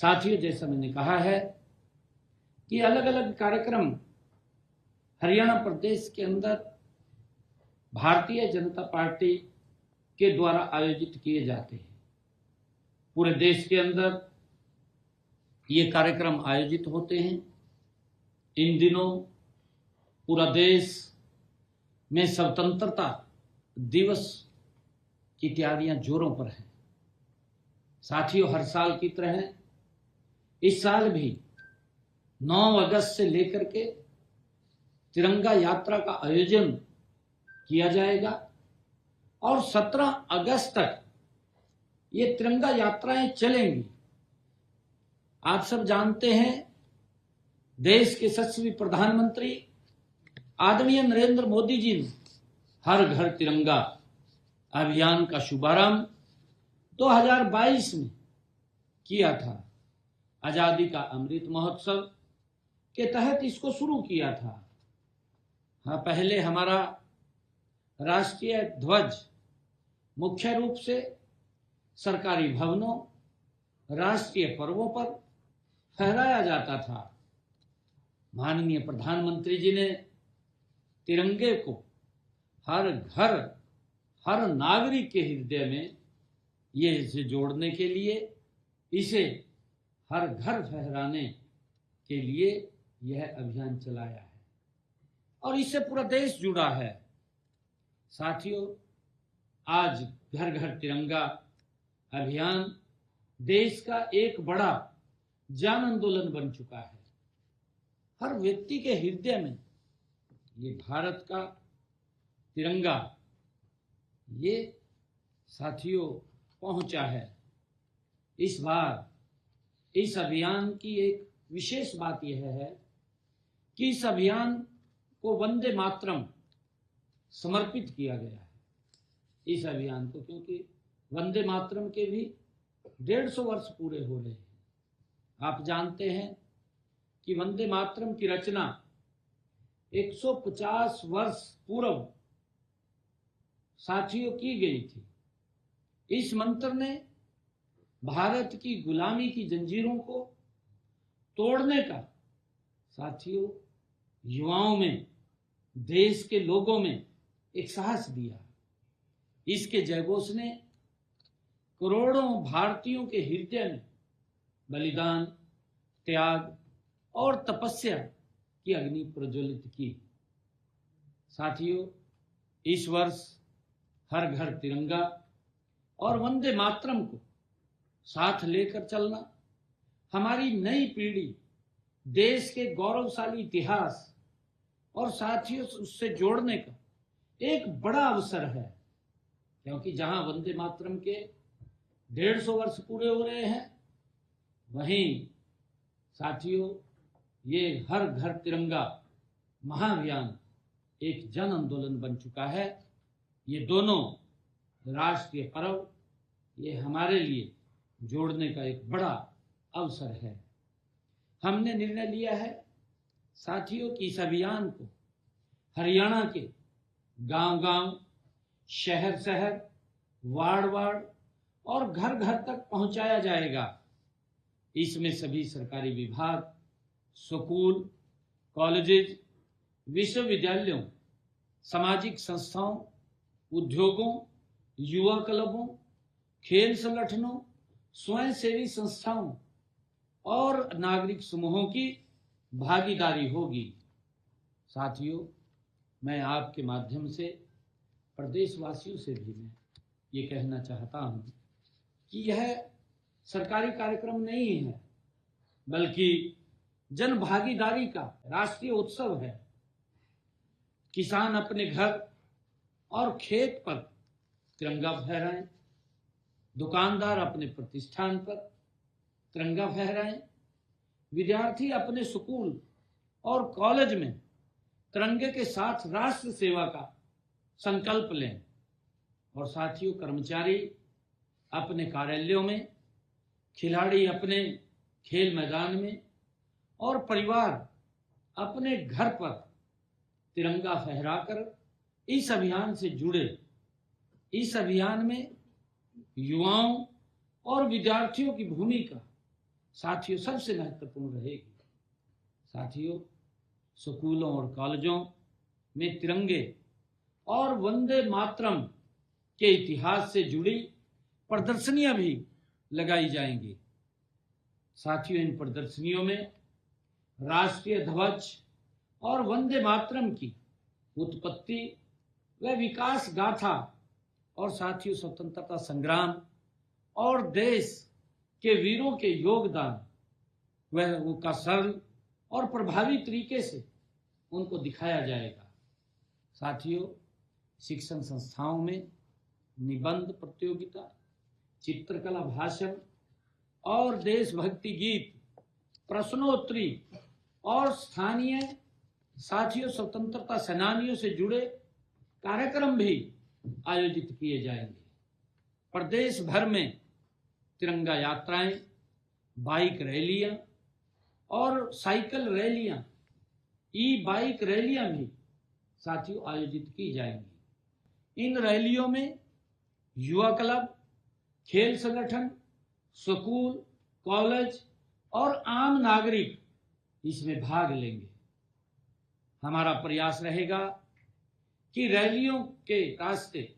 साथियों, जैसा मैंने कहा है कि अलग अलग कार्यक्रम हरियाणा प्रदेश के अंदर भारतीय जनता पार्टी के द्वारा आयोजित किए जाते हैं। पूरे देश के अंदर ये कार्यक्रम आयोजित होते हैं। इन दिनों पूरा देश में स्वतंत्रता दिवस की तैयारियां जोरों पर हैं। साथियों, हर साल की तरह इस साल भी 9 अगस्त से लेकर के तिरंगा यात्रा का आयोजन किया जाएगा और 17 अगस्त तक ये तिरंगा यात्राएं चलेंगी। आप सब जानते हैं, देश के यशस्वी प्रधानमंत्री आदरणीय नरेंद्र मोदी जी ने हर घर तिरंगा अभियान का शुभारंभ 2022 में किया था। आजादी का अमृत महोत्सव के तहत इसको शुरू किया था। हाँ, पहले हमारा राष्ट्रीय ध्वज मुख्य रूप से सरकारी भवनों, राष्ट्रीय पर्वों पर फहराया जाता था। माननीय प्रधानमंत्री जी ने तिरंगे को हर घर, हर नागरिक के हृदय में ये इसे जोड़ने के लिए, इसे हर घर फहराने के लिए यह अभियान चलाया है और इससे पूरा देश जुड़ा है। साथियों, आज घर घर तिरंगा अभियान देश का एक बड़ा जन आंदोलन बन चुका है। हर व्यक्ति के हृदय में ये भारत का तिरंगा ये साथियों पहुंचा है। इस बार इस अभियान की एक विशेष बात यह है कि इस अभियान को वंदे मातरम समर्पित किया गया है। इस अभियान को, क्योंकि वंदे मातरम के भी 150 वर्ष पूरे हो रहे हैं। आप जानते हैं कि वंदे मातरम की रचना 150 वर्ष पूर्व साथियों की गई थी। इस मंत्र ने भारत की गुलामी की जंजीरों को तोड़ने का साथियों युवाओं में, देश के लोगों में एक साहस दिया। इसके जयघोष ने करोड़ों भारतीयों के हृदय में बलिदान, त्याग और तपस्या की अग्नि प्रज्वलित की। साथियों, इस वर्ष हर घर तिरंगा और वंदे मातरम को साथ लेकर चलना हमारी नई पीढ़ी देश के गौरवशाली इतिहास और साथियों उससे जोड़ने का एक बड़ा अवसर है। क्योंकि जहां वंदे मातरम के 150 वर्ष पूरे हो रहे हैं, वहीं साथियों ये हर घर तिरंगा महाअभियान एक जन आंदोलन बन चुका है। ये दोनों राष्ट्रीय पर्व ये हमारे लिए जोड़ने का एक बड़ा अवसर है। हमने निर्णय लिया है साथियों कि इस अभियान को हरियाणा के गांव-गांव, शहर-शहर, वार्ड-वार्ड और घर-घर तक पहुंचाया जाएगा। इसमें सभी सरकारी विभाग, स्कूल, कॉलेजेस, विश्वविद्यालयों, सामाजिक संस्थाओं, उद्योगों, युवा क्लबों, खेल संगठनों, स्वयंसेवी संस्थाओं और नागरिक समूहों की भागीदारी होगी। साथियों, मैं आपके माध्यम से प्रदेशवासियों से भी मैं ये कहना चाहता हूं कि यह सरकारी कार्यक्रम नहीं है, बल्कि जन भागीदारी का राष्ट्रीय उत्सव है। किसान अपने घर और खेत पर तिरंगा फहराएं, दुकानदार अपने प्रतिष्ठान पर तिरंगा फहराएं, विद्यार्थी अपने स्कूल और कॉलेज में तिरंगे के साथ राष्ट्र सेवा का संकल्प लें और साथियों कर्मचारी अपने कार्यालयों में, खिलाड़ी अपने खेल मैदान में और परिवार अपने घर पर तिरंगा फहराकर इस अभियान से जुड़े। इस अभियान में युवाओं और विद्यार्थियों की भूमिका साथियों सबसे महत्वपूर्ण रहेगी। साथियों, स्कूलों और कॉलेजों में तिरंगे और वंदे मातरम के इतिहास से जुड़ी प्रदर्शनियां भी लगाई जाएंगी। साथियों, इन प्रदर्शनियों में राष्ट्रीय ध्वज और वंदे मातरम की उत्पत्ति व विकास गाथा और साथियों स्वतंत्रता संग्राम और देश के वीरों के योगदान वह उनका सरल और प्रभावी तरीके से उनको दिखाया जाएगा। साथियों, शिक्षण संस्थाओं में निबंध प्रतियोगिता, चित्रकला भाषण और देशभक्ति गीत, प्रश्नोत्तरी और स्थानीय साथियों स्वतंत्रता सेनानियों से जुड़े कार्यक्रम भी आयोजित किए जाएंगे। प्रदेश भर में तिरंगा यात्राएं, बाइक रैलियां और साइकिल रैलियां, ई बाइक रैलियां भी साथियों आयोजित की जाएंगी। इन रैलियों में युवा क्लब, खेल संगठन, स्कूल, कॉलेज और आम नागरिक इसमें भाग लेंगे। हमारा प्रयास रहेगा कि रैलियों के रास्ते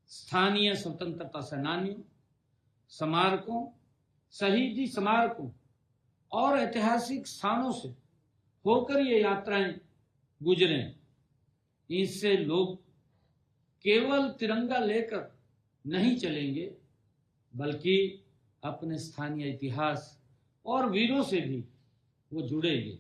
स्थानीय स्वतंत्रता सेनानियों, स्मारकों, शहीदी स्मारकों और ऐतिहासिक स्थानों से होकर ये यात्राएं गुजरें। इससे लोग केवल तिरंगा लेकर नहीं चलेंगे, बल्कि अपने स्थानीय इतिहास और वीरों से भी वो जुड़ेंगे।